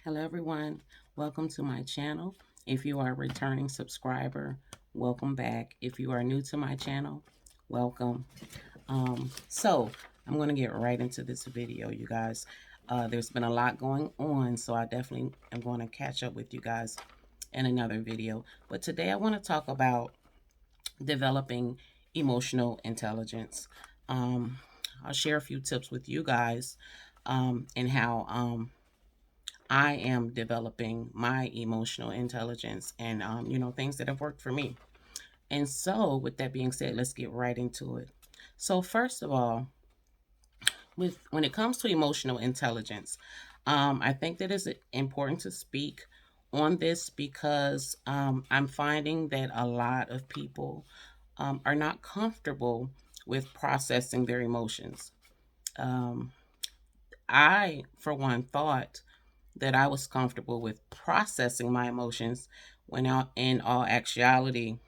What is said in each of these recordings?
Hello, everyone. Welcome to my channel. If you are a returning subscriber, welcome back. If you are new to my channel, welcome. So I'm going to get right into this video, you guys. There's been a lot going on, so I definitely am going to catch up with you guys in another video. But today I want to talk about developing emotional intelligence. Um, I'll share a few tips with you guys and how I am developing my emotional intelligence and, things that have worked for me. And so, with that being said, let's get right into it. So, first of all, when it comes to emotional intelligence, I think that it's important to speak on this because I'm finding that a lot of people are not comfortable with processing their emotions. Um, I, for one, thought that I was comfortable with processing my emotions when in all actuality,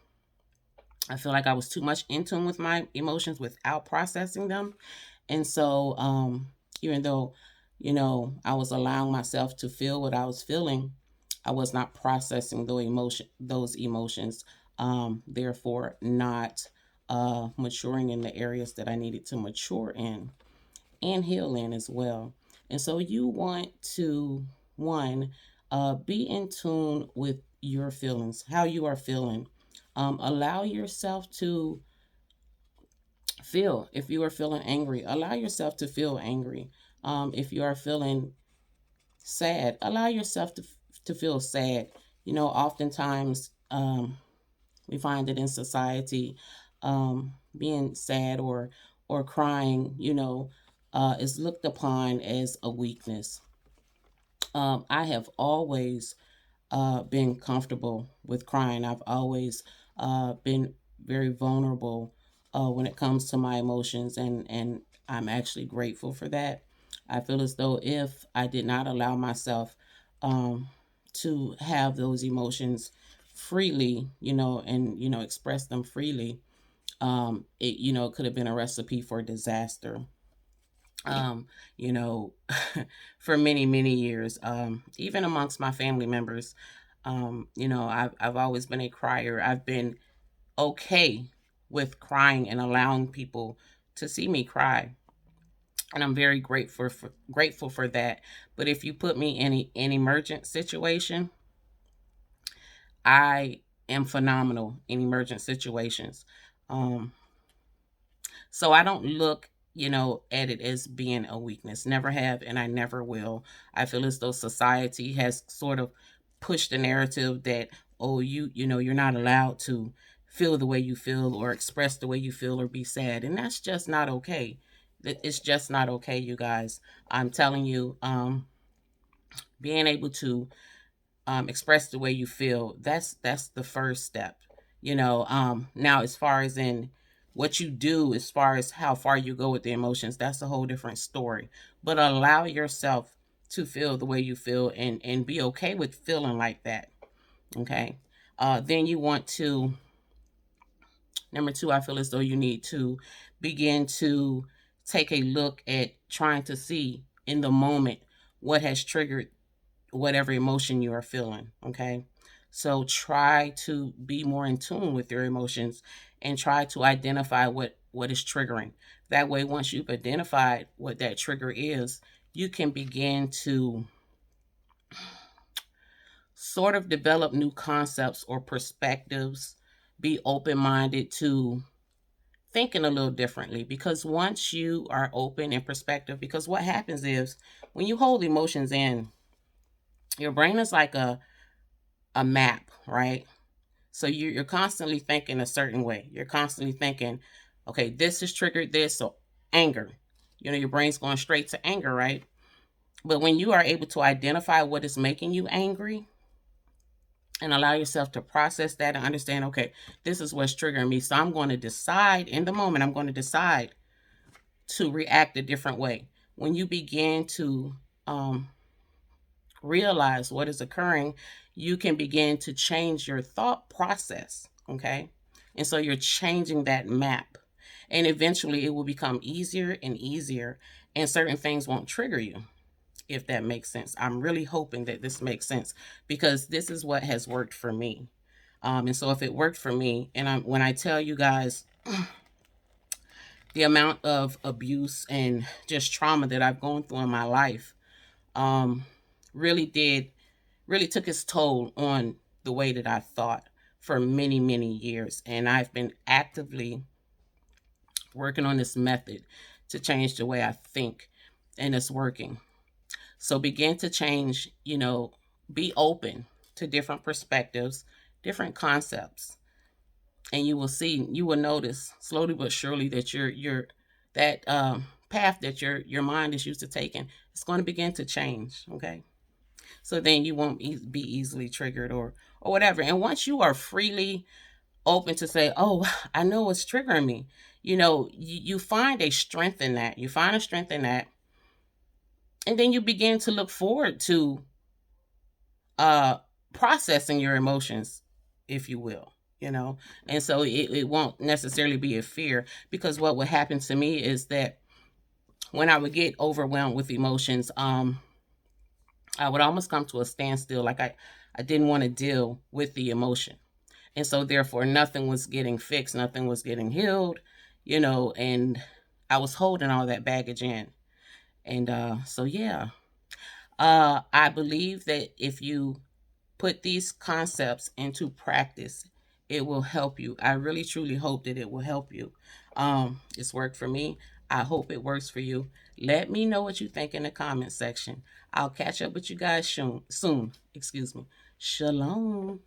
I feel like I was too much in tune with my emotions without processing them. And so, even though, I was allowing myself to feel what I was feeling, I was not processing those emotions, therefore not maturing in the areas that I needed to mature in and heal in as well. And so you want to, one, be in tune with your feelings, how you are feeling. Allow yourself to feel. If you are feeling angry, allow yourself to feel angry. If you are feeling sad, allow yourself to feel sad. Oftentimes we find that in society, being sad or crying, is looked upon as a weakness. I have always been comfortable with crying. I've always been very vulnerable when it comes to my emotions, and I'm actually grateful for that. I feel as though if I did not allow myself um, to have those emotions freely, and express them freely, it could have been a recipe for disaster. Um, you know, for many, many years, even amongst my family members. I've always been a crier. I've been okay with crying and allowing people to see me cry. And I'm very grateful for that. But if you put me in an emergent situation, I am phenomenal in emergent situations. Um, So I don't look, at it as being a weakness. Never have, and I never will. I feel as though society has sort of pushed the narrative that, oh, you're not allowed to feel the way you feel or express the way you feel or be sad. And that's just not okay. It's just not okay, you guys. I'm telling you, being able to express the way you feel, that's the first step. Now as far as in what you do, as far as how far you go with the emotions, that's a whole different story. But allow yourself to feel the way you feel and be okay with feeling like that. Okay. Then you want to, number two, I feel as though you need to begin to take a look at trying to see in the moment what has triggered whatever emotion you are feeling. Okay. So try to be more in tune with your emotions and try to identify what is triggering. That way, once you've identified what that trigger is, you can begin to sort of develop new concepts or perspectives, be open minded to thinking a little differently. Because once you are open in perspective, because what happens is when you hold emotions in, your brain is like a map, right? So you're constantly thinking a certain way. You're constantly thinking, okay, this has triggered this, so anger. Your brain's going straight to anger, right? But when you are able to identify what is making you angry and allow yourself to process that and understand, okay, this is what's triggering me. So I'm going to decide in the moment, I'm going to decide to react a different way. When you begin to um, realize what is occurring, you can begin to change your thought process. Okay. And so you're changing that map. And eventually it will become easier and easier, and certain things won't trigger you. if that makes sense. I'm really hoping that this makes sense because this is what has worked for me. And so if it worked for me, and when I tell you guys the amount of abuse and just trauma that I've gone through in my life, um, really took its toll on the way that I thought for many, many years. And I've been actively working on this method to change the way I think, and it's working. So begin to change, be open to different perspectives, different concepts, and you will notice slowly but surely that that path that your mind is used to taking, it's going to begin to change. Okay, so then you won't be easily triggered or whatever. And once you are freely open to say, oh, I know what's triggering me, you find a strength in that. You find a strength in that, and then you begin to look forward to uh processing your emotions, if you will. And so it won't necessarily be a fear, because what would happen to me is that when I would get overwhelmed with emotions, I would almost come to a standstill. Like I didn't want to deal with the emotion. And so therefore nothing was getting fixed, nothing was getting healed, and I was holding all that baggage in. And so yeah. I believe that if you put these concepts into practice, it will help you. I really truly hope that it will help you. It's worked for me. I hope it works for you. Let me know what you think in the comment section. I'll catch up with you guys soon. Excuse me. Shalom.